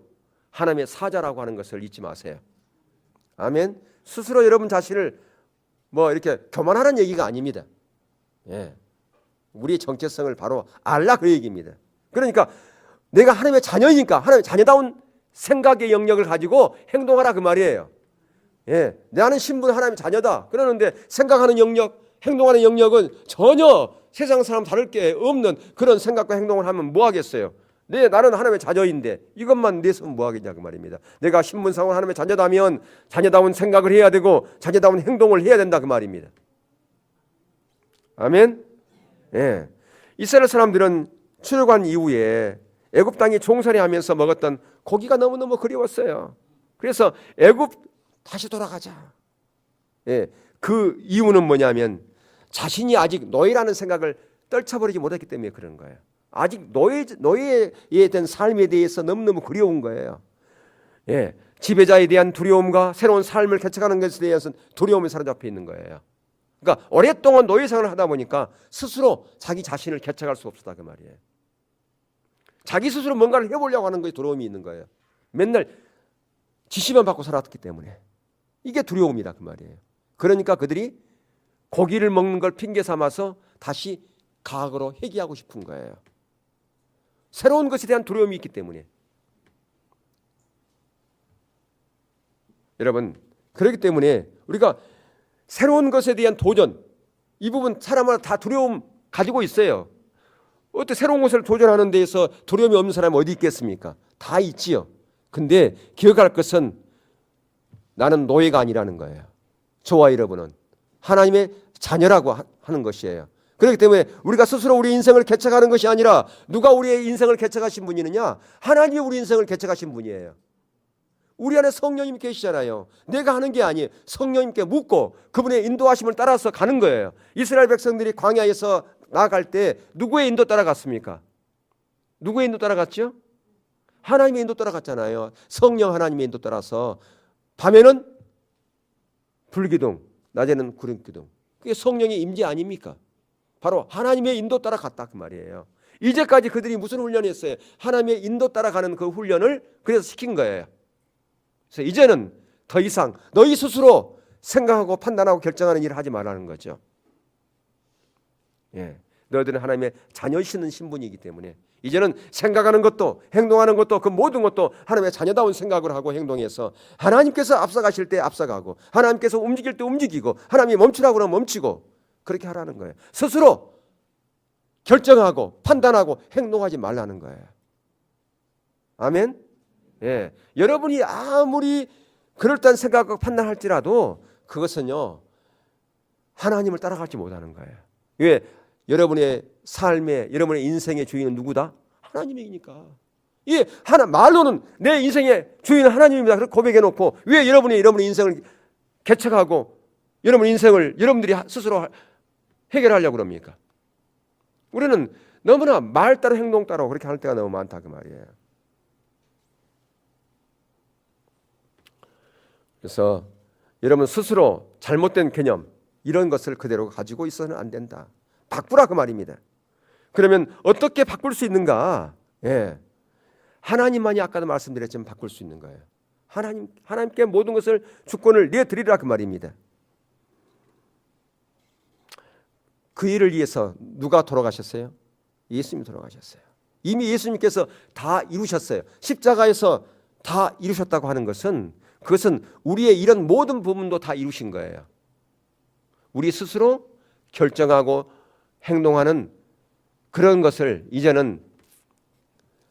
하나님의 사자라고 하는 것을 잊지 마세요. 아멘. 스스로 여러분 자신을 뭐 이렇게 교만하는 얘기가 아닙니다. 예. 우리의 정체성을 바로 알라 그 얘기입니다. 그러니까 내가 하나님의 자녀이니까 하나님의 자녀다운 생각의 영역을 가지고 행동하라 그 말이에요. 예. 나는 신분 하나님의 자녀다. 그러는데 생각하는 영역, 행동하는 영역은 전혀 세상 사람 다를 게 없는 그런 생각과 행동을 하면 뭐 하겠어요? 나는 하나님의 자녀인데 이것만 내서는 뭐 하겠냐 그 말입니다. 내가 신분상으로 하나님의 자녀다면 자녀다운 생각을 해야 되고 자녀다운 행동을 해야 된다 그 말입니다. 아멘. 예. 이스라엘 사람들은 출애굽한 이후에 애굽 땅에 종살이하면서 먹었던 고기가 너무너무 그리웠어요. 그래서 애굽 다시 돌아가자. 예. 그 이유는 뭐냐면 자신이 아직 노예라는 생각을 떨쳐버리지 못했기 때문에 그런 거예요. 아직 노예에 대한 삶에 대해서 너무너무 그리운 거예요. 예, 지배자에 대한 두려움과 새로운 삶을 개척하는 것에 대해서 두려움에 사로잡혀 있는 거예요. 그러니까 오랫동안 노예 생활을 하다 보니까 스스로 자기 자신을 개척할 수 없었다 그 말이에요. 자기 스스로 뭔가를 해보려고 하는 것에 두려움이 있는 거예요. 맨날 지시만 받고 살았기 때문에 이게 두려움이다 그 말이에요. 그러니까 그들이 고기를 먹는 걸 핑계 삼아서 다시 과거로 회귀하고 싶은 거예요. 새로운 것에 대한 두려움이 있기 때문에. 여러분, 그렇기 때문에 우리가 새로운 것에 대한 도전, 이 부분 사람마다 다 두려움 가지고 있어요. 어떻게 새로운 것을 도전하는 데에서 두려움이 없는 사람이 어디 있겠습니까? 다 있지요. 근데 기억할 것은 나는 노예가 아니라는 거예요. 저와 여러분은 하나님의 자녀라고 하는 것이에요. 그렇기 때문에 우리가 스스로 우리 인생을 개척하는 것이 아니라 누가 우리의 인생을 개척하신 분이느냐? 하나님이 우리 인생을 개척하신 분이에요. 우리 안에 성령님이 계시잖아요. 내가 하는 게 아니에요. 성령님께 묻고 그분의 인도하심을 따라서 가는 거예요. 이스라엘 백성들이 광야에서 나아갈 때 누구의 인도 따라갔습니까? 누구의 인도 따라갔죠? 하나님의 인도 따라갔잖아요. 성령 하나님의 인도 따라서 밤에는 불기둥, 낮에는 구름기둥. 그게 성령의 임재 아닙니까? 바로 하나님의 인도 따라갔다 그 말이에요. 이제까지 그들이 무슨 훈련을 했어요? 하나님의 인도 따라가는 그 훈련을 그래서 시킨 거예요. 그래서 이제는 더 이상 너희 스스로 생각하고 판단하고 결정하는 일을 하지 말라는 거죠. 예, 너희들은 하나님의 자녀이시는 신분이기 때문에 이제는 생각하는 것도 행동하는 것도 그 모든 것도 하나님의 자녀다운 생각을 하고 행동해서 하나님께서 앞서가실 때 앞서가고 하나님께서 움직일 때 움직이고 하나님이 멈추라고 하면 멈추고 그렇게 하라는 거예요. 스스로 결정하고 판단하고 행동하지 말라는 거예요. 아멘. 예, 여러분이 아무리 그럴듯한 생각하고 판단할지라도 그것은요 하나님을 따라가지 못하는 거예요. 왜? 여러분의 삶의 여러분의 인생의 주인은 누구다? 하나님이니까. 예, 말로는 내 인생의 주인은 하나님입니다. 그렇게 고백해놓고 왜 여러분의 인생을 개척하고 여러분 인생을 여러분들이 스스로 해결하려고 그럽니까? 우리는 너무나 말 따라 행동 따라 그렇게 할 때가 너무 많다 그 말이에요. 그래서 여러분 스스로 잘못된 개념 이런 것을 그대로 가지고 있어서는 안 된다. 바꾸라 그 말입니다. 그러면 어떻게 바꿀 수 있는가? 예, 하나님만이 아까도 말씀드렸지만 바꿀 수 있는 거예요. 하나님께 모든 것을 주권을 내드리라 그 말입니다. 그 일을 위해서 누가 돌아가셨어요? 예수님이 돌아가셨어요. 이미 예수님께서 다 이루셨어요. 십자가에서 다 이루셨다고 하는 것은 그것은 우리의 이런 모든 부분도 다 이루신 거예요. 우리 스스로 결정하고 행동하는 그런 것을 이제는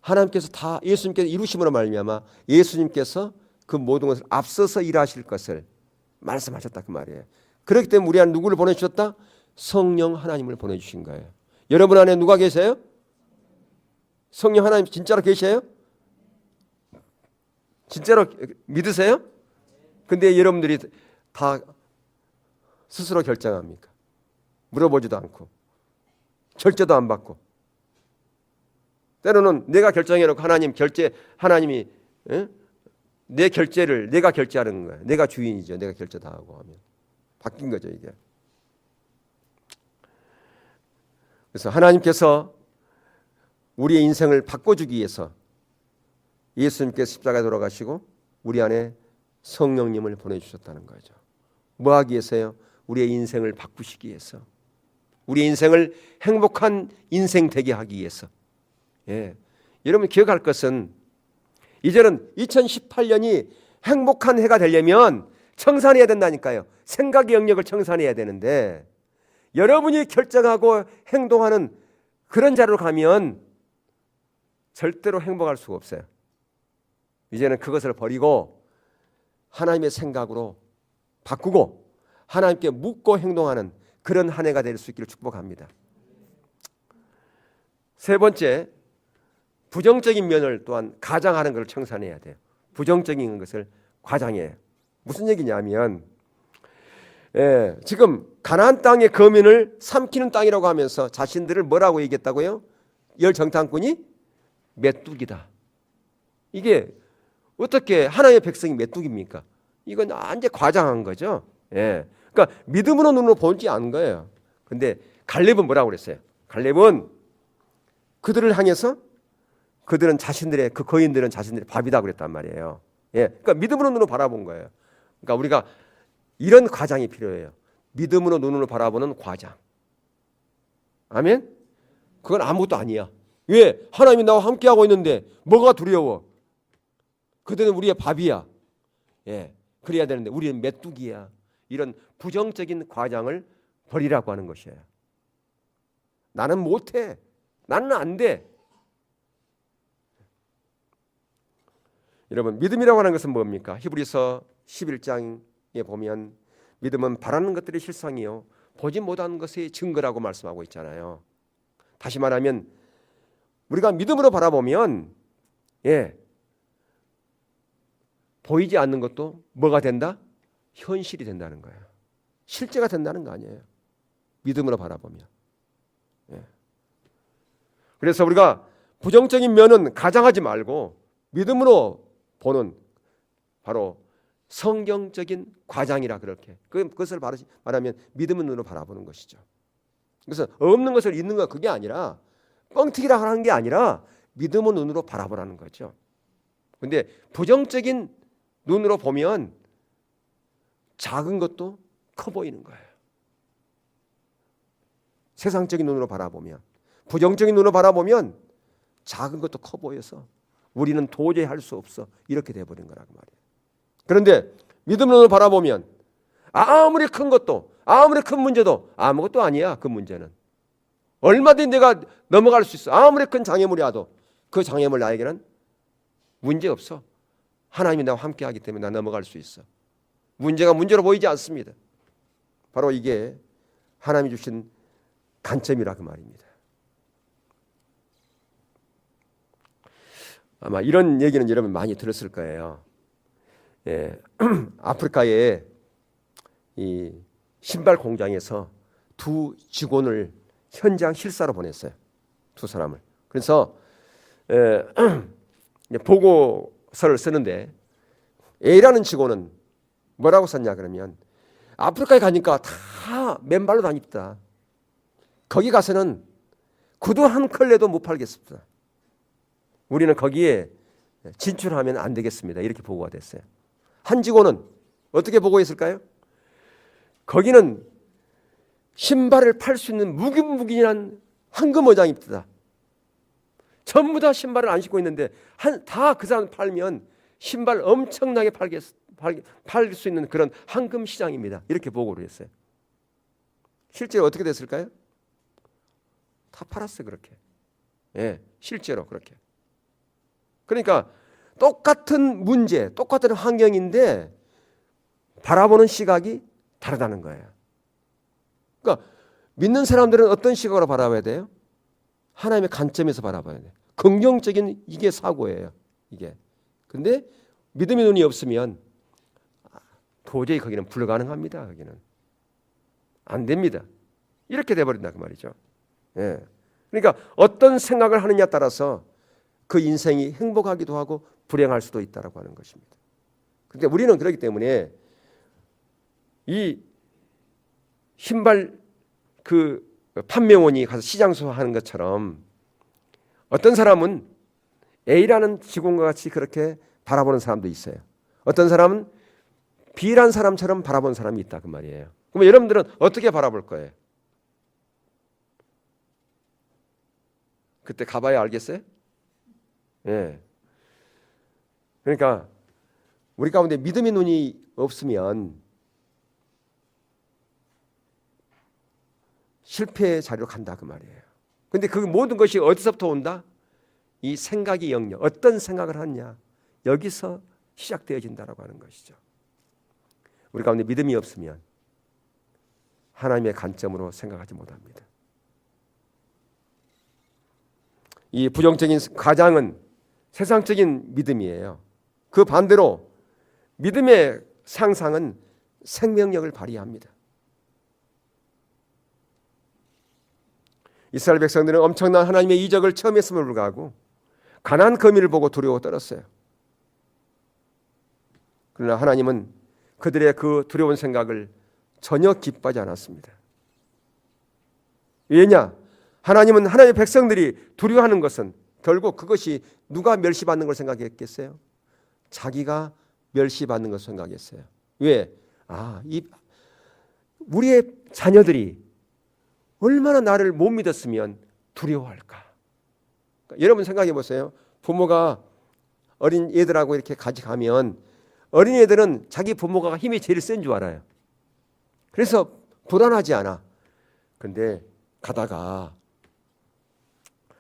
하나님께서 다 예수님께서 이루심으로 말미암아 예수님께서 그 모든 것을 앞서서 일하실 것을 말씀하셨다 그 말이에요. 그렇기 때문에 우리 안에 누구를 보내주셨다? 성령 하나님을 보내주신 거예요. 여러분 안에 누가 계세요? 성령 하나님 진짜로 계세요? 진짜로 믿으세요? 근데 여러분들이 다 스스로 결정합니까? 물어보지도 않고 결제도 안 받고 때로는 내가 결정해놓고 하나님이 내 결제를 내가 결제하는 거예요. 내가 주인이죠. 내가 결제 다 하고 하면 바뀐 거죠 이게. 그래서 하나님께서 우리의 인생을 바꿔주기 위해서 예수님께서 십자가에 돌아가시고 우리 안에 성령님을 보내주셨다는 거죠. 뭐 하기 위해서요? 우리의 인생을 바꾸시기 위해서. 우리 인생을 행복한 인생 되게 하기 위해서. 예. 여러분 기억할 것은 이제는 2018년이 행복한 해가 되려면 청산해야 된다니까요. 생각의 영역을 청산해야 되는데 여러분이 결정하고 행동하는 그런 자리로 가면 절대로 행복할 수가 없어요. 이제는 그것을 버리고 하나님의 생각으로 바꾸고 하나님께 묻고 행동하는 그런 한 해가 될 수 있기를 축복합니다. 세 번째, 부정적인 면을 또한 가장하는 것을 청산해야 돼요. 부정적인 것을 과장해요. 무슨 얘기냐면 지금 가나안 땅의 거민을 삼키는 땅이라고 하면서 자신들을 뭐라고 얘기했다고요? 열정탐꾼이 메뚜기다. 이게 어떻게 하나님의 백성이 메뚜기입니까? 이건 완전 과장한 거죠. 예. 그러니까 믿음으로 눈으로 보지 않은 거예요. 근데 갈렙은 뭐라고 그랬어요? 갈렙은 그들을 향해서 그들은 자신들의 그 거인들은 자신들의 밥이다 그랬단 말이에요. 예, 그러니까 믿음으로 눈으로 바라본 거예요. 그러니까 우리가 이런 과장이 필요해요. 믿음으로 눈으로 바라보는 과장. 아멘? 그건 아무것도 아니야. 왜? 하나님이 나와 함께하고 있는데 뭐가 두려워? 그들은 우리의 밥이야. 예, 그래야 되는데 우리는 메뚜기야. 이런 부정적인 과장을 버리라고 하는 것이에요. 나는 못해. 나는 안 돼. 여러분, 믿음이라고 하는 것은 뭡니까? 히브리서 11장에 보면 믿음은 바라는 것들의 실상이요 보지 못하는 것의 증거라고 말씀하고 있잖아요. 다시 말하면 우리가 믿음으로 바라보면 보이지 않는 것도 뭐가 된다? 현실이 된다는 거예요. 실제가 된다는 거 아니에요. 믿음으로 바라보면. 그래서 우리가 부정적인 면은 가장하지 말고 믿음으로 보는 바로 성경적인 과장이라 그렇게 그것을 말하면 믿음의 눈으로 바라보는 것이죠. 그래서 없는 것을 있는 것 그게 아니라 뻥튀기라 하는 게 아니라 믿음의 눈으로 바라보라는 거죠. 그런데 부정적인 눈으로 보면 작은 것도 커 보이는 거예요. 세상적인 눈으로 바라보면 부정적인 눈으로 바라보면 작은 것도 커 보여서 우리는 도저히 할 수 없어 이렇게 돼버린 거라고 말이에요. 그런데 믿음으로 바라보면 아무리 큰 것도 아무리 큰 문제도 아무것도 아니야. 그 문제는 얼마든지 내가 넘어갈 수 있어. 아무리 큰 장애물이 와도 그 장애물 나에게는 문제 없어. 하나님이 나와 함께하기 때문에 나 넘어갈 수 있어. 문제가 문제로 보이지 않습니다. 바로 이게 하나님이 주신 관점이라 그 말입니다. 아마 이런 얘기는 여러분 많이 들었을 거예요. 아프리카의 이 신발 공장에서 두 직원을 현장 실사로 보냈어요. 두 사람을. 그래서 보고서를 쓰는데 A라는 직원은 뭐라고 썼냐 그러면 아프리카에 가니까 다 맨발로 다닙니다. 거기 가서는 구두 한 컬레도 못 팔겠습니다. 우리는 거기에 진출하면 안 되겠습니다. 이렇게 보고가 됐어요. 한 직원은 어떻게 보고했을까요? 거기는 신발을 팔 수 있는 무궁무진한 황금 어장입니다. 전부 다 신발을 안 신고 있는데 다 그 사람 팔면 신발 엄청나게 팔 수 있는 그런 황금 시장입니다. 이렇게 보고를 했어요. 실제로 어떻게 됐을까요? 다 팔았어요. 그렇게. 실제로 그렇게. 그러니까 똑같은 문제, 똑같은 환경인데 바라보는 시각이 다르다는 거예요. 그러니까 믿는 사람들은 어떤 시각으로 바라봐야 돼요? 하나님의 관점에서 바라봐야 돼요. 긍정적인 이게 사고예요. 이게. 근데 믿음의 눈이 없으면 도저히 거기는 불가능합니다. 거기는 안 됩니다. 이렇게 돼버린다 그 말이죠. 그러니까 어떤 생각을 하느냐에 따라서 그 인생이 행복하기도 하고 불행할 수도 있다라고 하는 것입니다. 그런데 우리는 그렇기 때문에 이 신발 그 판매원이 가서 시장소 하는 것처럼 어떤 사람은 A라는 직원과 같이 그렇게 바라보는 사람도 있어요. 어떤 사람은 B라는 사람처럼 바라보는 사람이 있다 그 말이에요. 그러면 여러분들은 어떻게 바라볼 거예요? 그때 가봐야 알겠어요? 그러니까 우리 가운데 믿음의 눈이 없으면 실패의 자리로 간다 그 말이에요. 그런데 그 모든 것이 어디서부터 온다? 이 생각의 영역, 어떤 생각을 하느냐 여기서 시작되어진다라고 하는 것이죠. 우리 가운데 믿음이 없으면 하나님의 관점으로 생각하지 못합니다. 이 부정적인 과장은 세상적인 믿음이에요. 그 반대로 믿음의 상상은 생명력을 발휘합니다. 이스라엘 백성들은 엄청난 하나님의 이적을 처음 했음을 불구하고 가나안 거민을 보고 두려워 떨었어요. 그러나 하나님은 그들의 그 두려운 생각을 전혀 기뻐하지 않았습니다. 왜냐? 하나님은 하나님의 백성들이 두려워하는 것은 결국 그것이 누가 멸시받는 걸 생각했겠어요? 자기가 멸시받는 것을 생각했어요. 왜? 우리의 자녀들이 얼마나 나를 못 믿었으면 두려워할까? 그러니까 여러분 생각해 보세요. 부모가 어린 애들하고 이렇게 같이 가면 어린 애들은 자기 부모가 힘이 제일 센 줄 알아요. 그래서 불안하지 않아. 그런데 가다가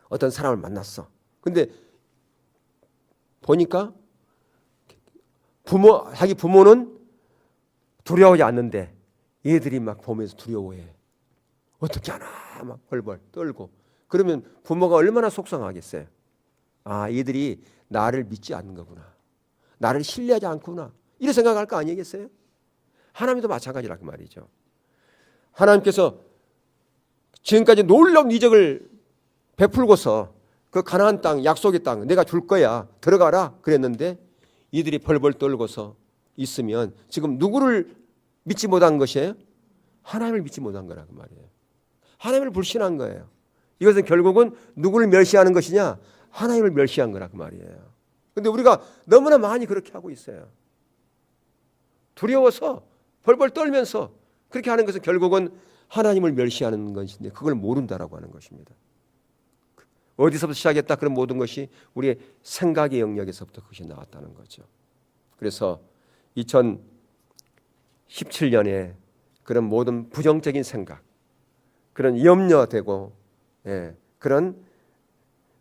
어떤 사람을 만났어. 근데 보니까 자기 부모는 두려워하지 않는데 얘들이 막 보면서 두려워해. 어떻게 하나 막 벌벌 떨고. 그러면 부모가 얼마나 속상하겠어요. 얘들이 나를 믿지 않는 거구나. 나를 신뢰하지 않구나. 이런 생각할 거 아니겠어요? 하나님도 마찬가지라고 말이죠. 하나님께서 지금까지 놀라운 이적을 베풀고서 그 가나안 땅, 약속의 땅 내가 줄 거야. 들어가라 그랬는데 이들이 벌벌 떨고서 있으면 지금 누구를 믿지 못한 것이에요? 하나님을 믿지 못한 거라고 말이에요. 하나님을 불신한 거예요. 이것은 결국은 누구를 멸시하는 것이냐? 하나님을 멸시한 거라고 말이에요. 그런데 우리가 너무나 많이 그렇게 하고 있어요. 두려워서 벌벌 떨면서 그렇게 하는 것은 결국은 하나님을 멸시하는 것인데 그걸 모른다라고 하는 것입니다. 어디서부터 시작했다? 그런 모든 것이 우리의 생각의 영역에서부터 그것이 나왔다는 거죠. 그래서 2017년에 그런 모든 부정적인 생각, 그런 염려되고 그런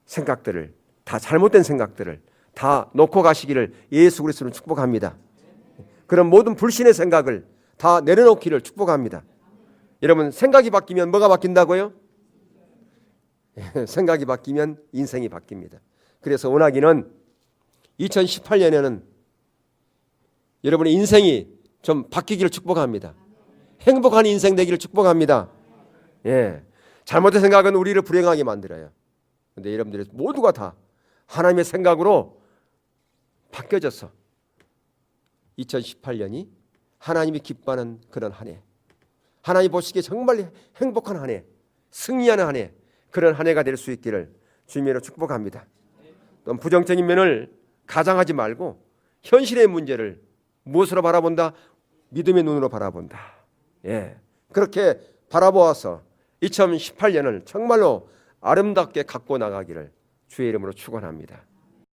생각들을 다 잘못된 생각들을 다 놓고 가시기를 예수 그리스도로 축복합니다. 그런 모든 불신의 생각을 다 내려놓기를 축복합니다. 여러분 생각이 바뀌면 뭐가 바뀐다고요? 생각이 바뀌면 인생이 바뀝니다. 그래서 원하기는 2018년에는 여러분의 인생이 좀 바뀌기를 축복합니다. 행복한 인생 되기를 축복합니다. 잘못된 생각은 우리를 불행하게 만들어요. 그런데 여러분들이 모두가 다 하나님의 생각으로 바뀌어져서 2018년이 하나님이 기뻐하는 그런 한 해, 하나님 보시기에 정말 행복한 한 해, 승리하는 한 해, 그런 한 해가 될 수 있기를 주님으로 축복합니다. 또 부정적인 면을 가장하지 말고 현실의 문제를 무엇으로 바라본다? 믿음의 눈으로 바라본다. 그렇게 바라보아서 2018년을 정말로 아름답게 갖고 나가기를 주의 이름으로 축원합니다.